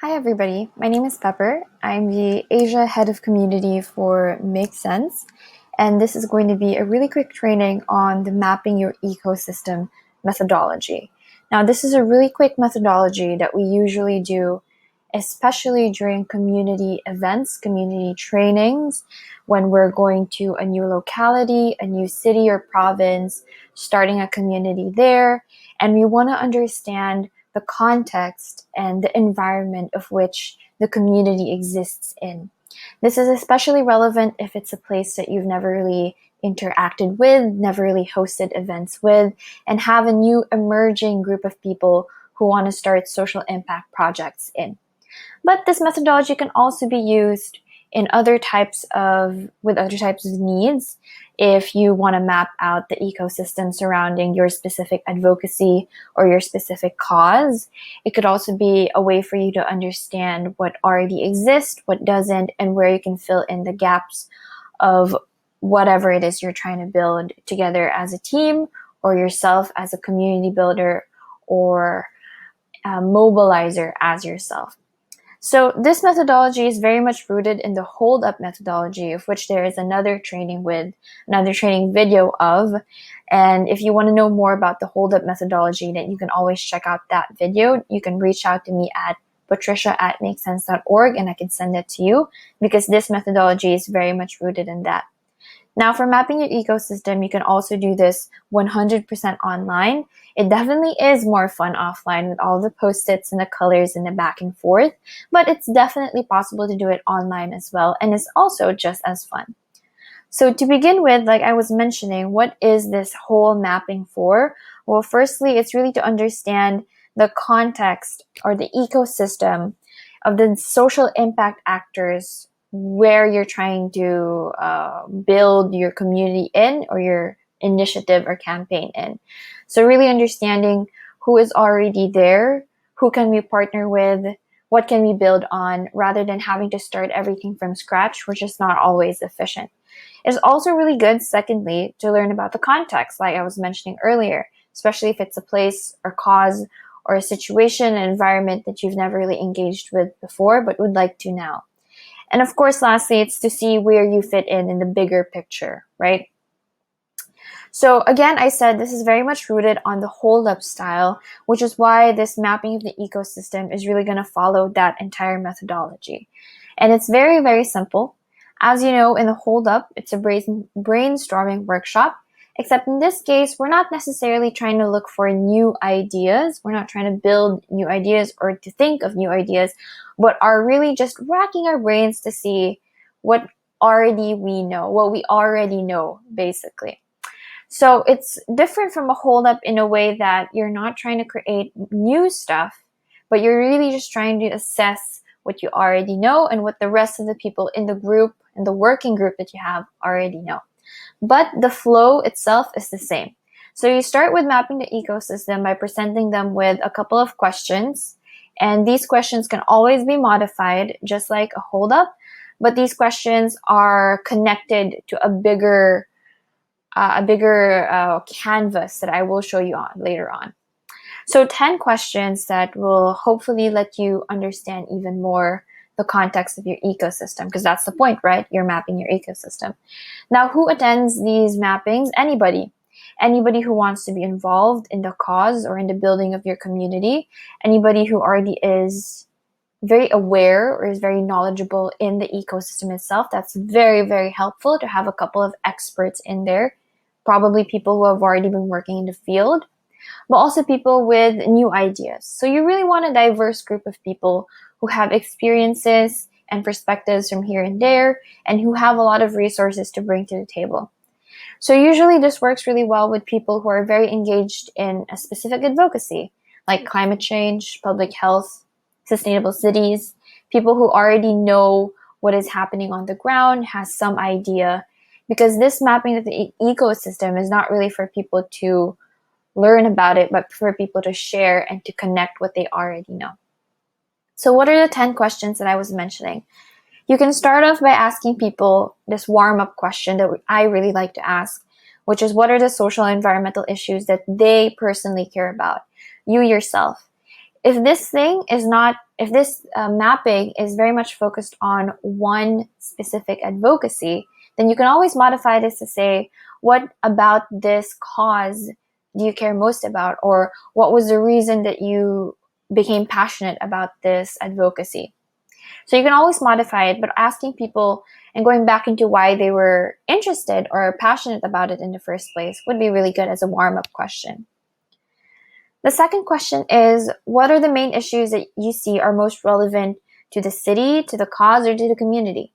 Hi everybody, my name is Pepper. I'm the Asia Head of Community for Makesense, and this is going to be a really quick training on the Mapping Your Ecosystem methodology. Now, this is a really quick methodology that we usually do, especially during community events, community trainings, when we're going to a new locality, a new city or province, starting a community there, and we want to understand the context and the environment of which the community exists in. This is especially relevant if it's a place that you've never really interacted with, never really hosted events with, and have a new emerging group of people who want to start social impact projects in. But this methodology can also be used in other types of needs. If you want to map out the ecosystem surrounding your specific advocacy or your specific cause, it could also be a way for you to understand what already exists, what doesn't, and where you can fill in the gaps of whatever it is you're trying to build together as a team, or yourself as a community builder or a mobilizer as yourself. So this methodology is very much rooted in the hold up methodology, of which there is another training video of. And if you want to know more about the hold up methodology, then you can always check out that video. You can reach out to me at patricia@makesense.org and I can send it to you, because this methodology is very much rooted in that. Now, for mapping your ecosystem, you can also do this 100% online. It definitely is more fun offline with all the post-its and the colors and the back and forth, but it's definitely possible to do it online as well, and it's also just as fun. So to begin with, like I was mentioning, what is this whole mapping for? Well, firstly, it's really to understand the context or the ecosystem of the social impact actors where you're trying to build your community in, or your initiative or campaign in. So really understanding who is already there, who can we partner with, what can we build on, rather than having to start everything from scratch, which is not always efficient. It's also really good, secondly, to learn about the context, like I was mentioning earlier, especially if it's a place or cause or a situation, an environment that you've never really engaged with before but would like to now. And of course, lastly, it's to see where you fit in the bigger picture, right? So again, I said this is very much rooted on the hold-up style, which is why this mapping of the ecosystem is really going to follow that entire methodology. And it's very, very simple. As you know, in the hold-up, it's a brainstorming workshop, except in this case, we're not necessarily trying to look for new ideas. We're not trying to build new ideas or to think of new ideas, but are really just racking our brains to see what we already know, basically. So it's different from a hold up in a way that you're not trying to create new stuff, but you're really just trying to assess what you already know and what the rest of the people in the group, in the working group that you have, already know. But the flow itself is the same. So you start with mapping the ecosystem by presenting them with a couple of questions. And these questions can always be modified, just like a hold-up. But these questions are connected to a bigger canvas that I will show you on later on. So 10 questions that will hopefully let you understand even more the context of your ecosystem, because that's the point, right? You're mapping your ecosystem. Now, who attends these mappings? Anybody. Anybody who wants to be involved in the cause or in the building of your community. Anybody who already is very aware or is very knowledgeable in the ecosystem itself. That's very, very helpful to have a couple of experts in there. Probably people who have already been working in the field, but also people with new ideas. So you really want a diverse group of people who have experiences and perspectives from here and there, and who have a lot of resources to bring to the table. So usually this works really well with people who are very engaged in a specific advocacy, like climate change, public health, sustainable cities, people who already know what is happening on the ground, has some idea, because this mapping of the ecosystem is not really for people to learn about it, but for people to share and to connect what they already know. So what are the 10 questions that I was mentioning? You can start off by asking people this warm-up question that I really like to ask, which is, what are the social and environmental issues that they personally care about? You yourself. if this mapping is very much focused on one specific advocacy, then you can always modify this to say, what about this cause do you care most about? Or what was the reason that you became passionate about this advocacy? So you can always modify it, but asking people and going back into why they were interested or passionate about it in the first place would be really good as a warm-up question. The second question is, what are the main issues that you see are most relevant to the city, to the cause, or to the community?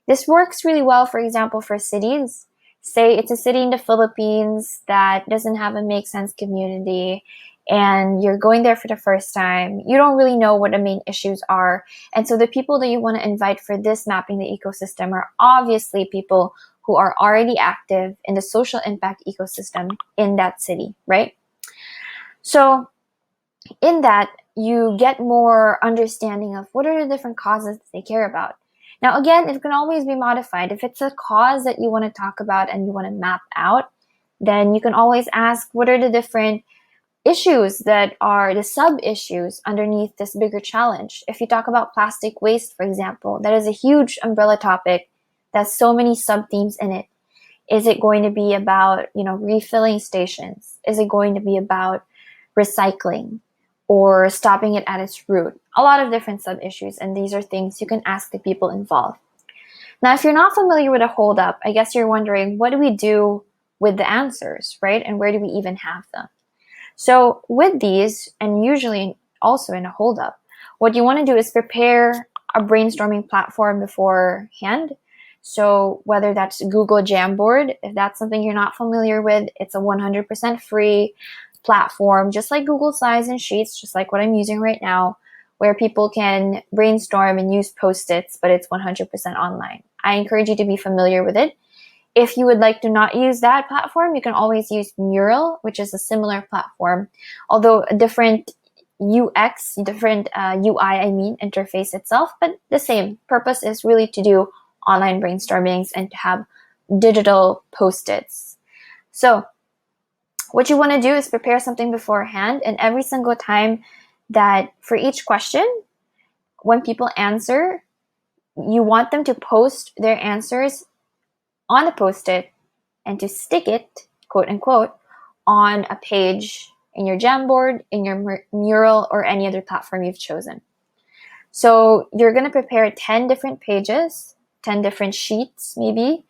This works really well, for example, for cities. Say it's a city in the Philippines that doesn't have a Makesense community, and you're going there for the first time. You don't really know what the main issues are. And so the people that you want to invite for this mapping the ecosystem are obviously people who are already active in the social impact ecosystem in that city, right? So in that, you get more understanding of what are the different causes that they care about. Now, again, it can always be modified. If it's a cause that you want to talk about and you want to map out, then you can always ask, what are the different issues that are the sub-issues underneath this bigger challenge? If you talk about plastic waste, for example, that is a huge umbrella topic that has so many sub-themes in it. Is it going to be about, refilling stations? Is it going to be about recycling or stopping it at its root? A lot of different sub-issues, and these are things you can ask the people involved. Now, if you're not familiar with a holdup, I guess you're wondering, what do we do with the answers, right? And where do we even have them? So with these, and usually also in a holdup, what you want to do is prepare a brainstorming platform beforehand. So whether that's Google Jamboard, if that's something you're not familiar with, it's a 100% free platform, just like Google Slides and Sheets, just like what I'm using right now, where people can brainstorm and use Post-its, but it's 100% online. I encourage you to be familiar with it. If you would like to not use that platform, you can always use Mural, which is a similar platform, although a different UX, different UI, interface itself, but the same. Purpose is really to do online brainstormings and to have digital Post-its. So what you want to do is prepare something beforehand, and every single time that for each question, when people answer, you want them to post their answers on the Post-it and to stick it, quote unquote, on a page in your Jamboard, in your Mural, or any other platform you've chosen. So you're going to prepare 10 different pages, 10 different sheets maybe,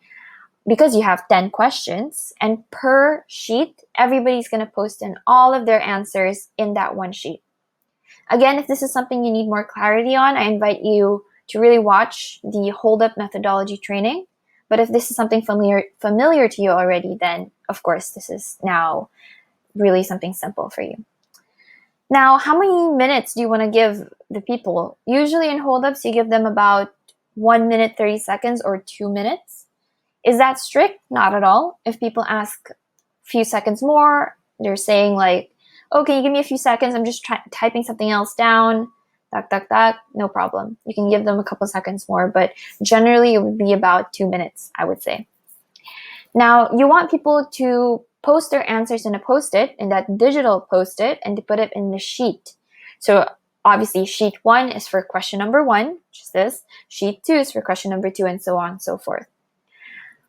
because you have 10 questions, and per sheet, everybody's going to post in all of their answers in that one sheet. Again, if this is something you need more clarity on, I invite you to really watch the hold-up methodology training. But if this is something familiar to you already, then of course, this is now really something simple for you. Now, how many minutes do you want to give the people? Usually in hold-ups, you give them about 1 minute, 30 seconds or 2 minutes. Is that strict? Not at all. If people ask a few seconds more, they're saying like, oh, can you give me a few seconds? I'm just typing something else down. No problem. You can give them a couple seconds more, but generally it would be about 2 minutes, I would say. Now, you want people to post their answers in a Post-it, in that digital Post-it, and to put it in the sheet. So obviously, sheet 1 is for question number 1, which is this. Sheet 2 is for question number 2, and so on and so forth.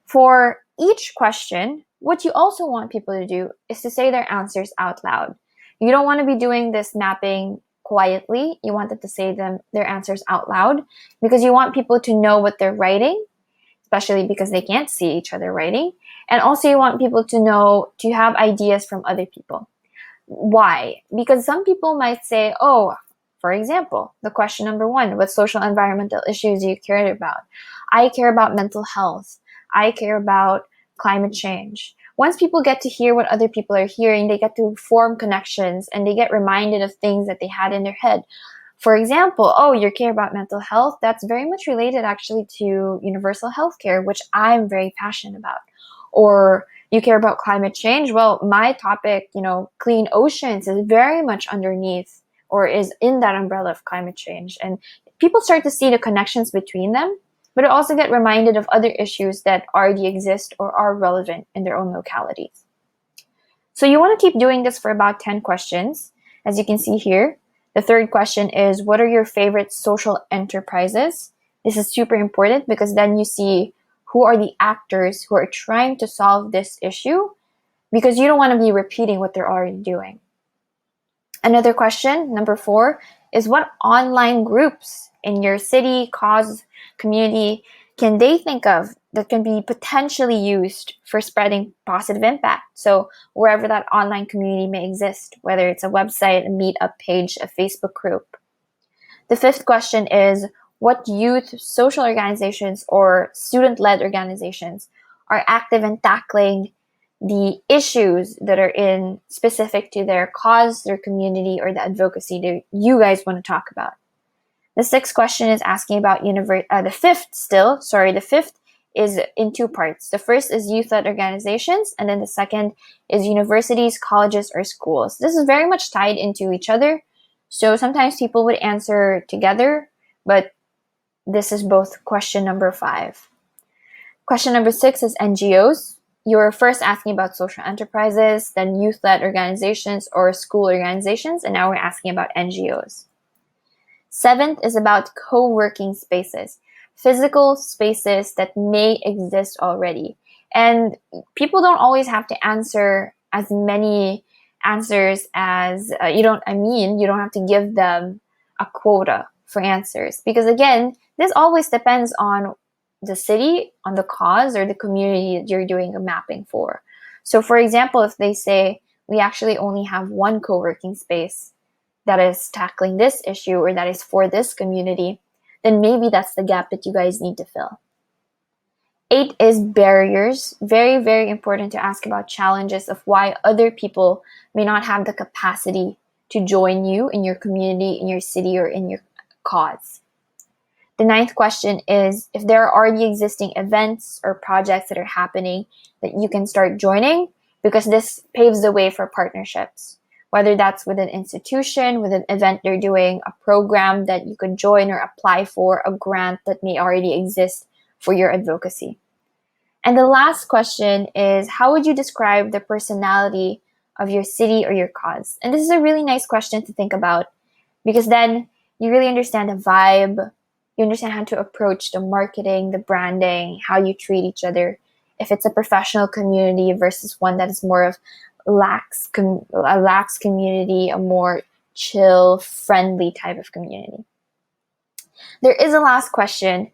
For each question, what you also want people to do is to say their answers out loud. You don't want to be doing this mapping quietly. You want them to say their answers out loud, because you want people to know what they're writing, especially because they can't see each other writing. And also you want people to know, to have ideas from other people. Why? Because some people might say, oh, for example, the question number 1, what social environmental issues do you care about? I care about mental health. I care about climate change. Once people get to hear what other people are hearing, they get to form connections and they get reminded of things that they had in their head. For example, oh, you care about mental health? That's very much related actually to universal healthcare, which I'm very passionate about. Or you care about climate change? Well, my topic, clean oceans is very much underneath or is in that umbrella of climate change. And people start to see the connections between them, but also get reminded of other issues that already exist or are relevant in their own localities. So you want to keep doing this for about 10 questions, as you can see here. The third question is, what are your favorite social enterprises? This is super important because then you see who are the actors who are trying to solve this issue, because you don't want to be repeating what they're already doing. Another question, number 4, is what online groups in your city, cause, community can they think of that can be potentially used for spreading positive impact? So wherever that online community may exist, whether it's a website, a meetup page, a Facebook group. The 5th question is, what youth, social organizations, or student-led organizations are active in tackling the issues that are in specific to their cause, their community, or the advocacy that you guys want to talk about. The 6th question is asking about the fifth is in 2 parts. The first is youth-led organizations, and then the second is universities, colleges, or schools. This is very much tied into each other. So sometimes people would answer together, but this is both question number 5. Question number 6 is NGOs. You're first asking about social enterprises, then youth-led organizations or school organizations, and now we're asking about NGOs. 7th is about co-working spaces, physical spaces that may exist already. And people don't always have to answer as many answers as you don't have to give them a quota for answers, because again, this always depends on the city, on the cause, or the community that you're doing a mapping for. So for example, if they say we actually only have one co-working space that is tackling this issue or that is for this community, then maybe that's the gap that you guys need to fill. 8 is barriers. Very, very important to ask about challenges of why other people may not have the capacity to join you in your community, in your city, or in your cause. The 9th question is if there are already existing events or projects that are happening that you can start joining, because this paves the way for partnerships. Whether that's with an institution, with an event they're doing, a program that you could join or apply for, a grant that may already exist for your advocacy. And the last question is, how would you describe the personality of your city or your cause? And this is a really nice question to think about, because then you really understand the vibe, you understand how to approach the marketing, the branding, how you treat each other. If it's a professional community versus one that is more of a lax community, a more chill, friendly type of community. There is a last question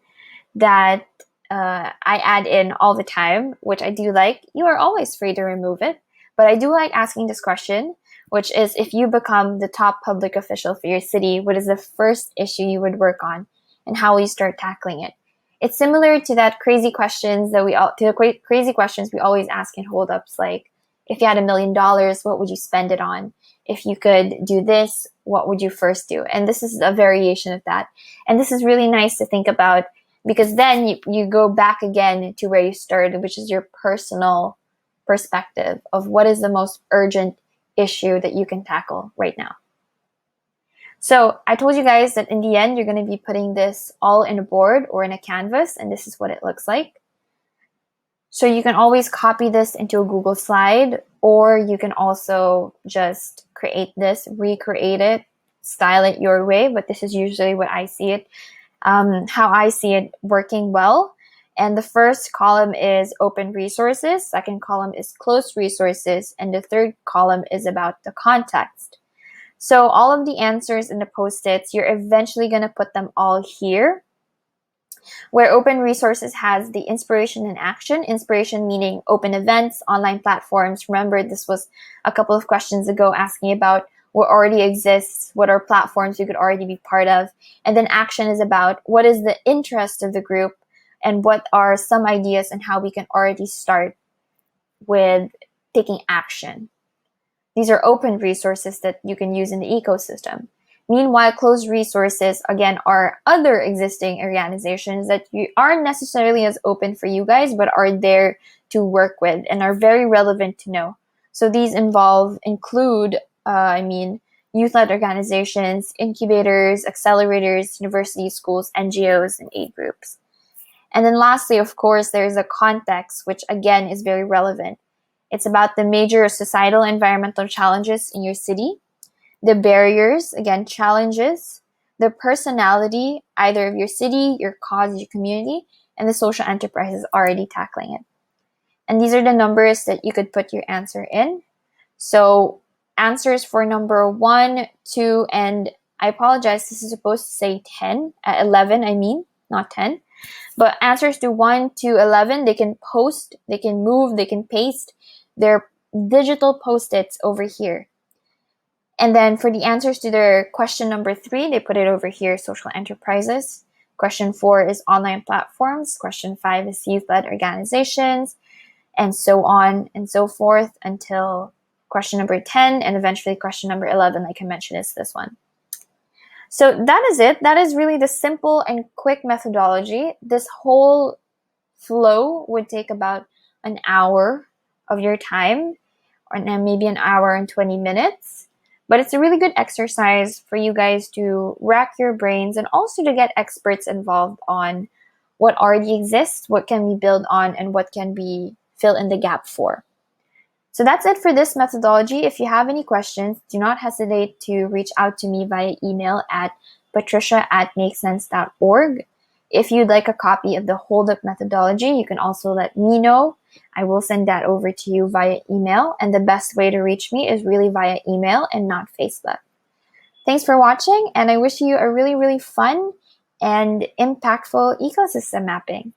that I add in all the time, which I do like. You are always free to remove it, but I do like asking this question, which is, if you become the top public official for your city, what is the first issue you would work on, and how will you start tackling it? It's similar to that crazy questions we always ask in holdups, like, if you had $1 million, what would you spend it on? If you could do this, what would you first do? And this is a variation of that. And this is really nice to think about, because then you go back again to where you started, which is your personal perspective of what is the most urgent issue that you can tackle right now. So I told you guys that in the end, you're going to be putting this all in a board or in a canvas, and this is what it looks like. So you can always copy this into a Google slide, or you can also just create this, recreate it, style it your way. But this is usually what I see it, how I see it working well. And the first column is open resources, second column is closed resources, and the third column is about the context. So all of the answers in the post-its, you're eventually going to put them all here, where open resources has the inspiration and action. Inspiration meaning open events, online platforms. Remember, this was a couple of questions ago asking about what already exists, what are platforms you could already be part of. And then action is about what is the interest of the group and what are some ideas and how we can already start with taking action. These are open resources that you can use in the ecosystem. Meanwhile, closed resources, again, are other existing organizations that you aren't necessarily as open for you guys, but are there to work with and are very relevant to know. So these include youth-led organizations, incubators, accelerators, universities, schools, NGOs, and aid groups. And then lastly, of course, there's a context, which again is very relevant. It's about the major societal environmental challenges in your city. the barriers, again, challenges, the personality, either of your city, your cause, your community, and the social enterprises already tackling it. And these are the numbers that you could put your answer in. So answers for number 1, 2, and I apologize, this is supposed to say 10, 11, I mean, not 10. But answers to 1 to 11, they can post, they can move, they can paste their digital post-its over here. And then for the answers to their question number 3, they put it over here, social enterprises. Question 4 is online platforms. Question 5 is youth-led organizations, and so on and so forth until question number 10, and eventually question number 11, like I mentioned, is this one. So that is it. That is really the simple and quick methodology. This whole flow would take about an hour of your time, or maybe an hour and 20 minutes. But it's a really good exercise for you guys to rack your brains and also to get experts involved on what already exists, what can we build on, and what can we fill in the gap for. So that's it for this methodology. If you have any questions, do not hesitate to reach out to me via email at patricia@makesense.org. If you'd like a copy of the hold up methodology, you can also let me know. I will send that over to you via email. And the best way to reach me is really via email and not Facebook. Thanks for watching, and I wish you a really, really fun and impactful ecosystem mapping.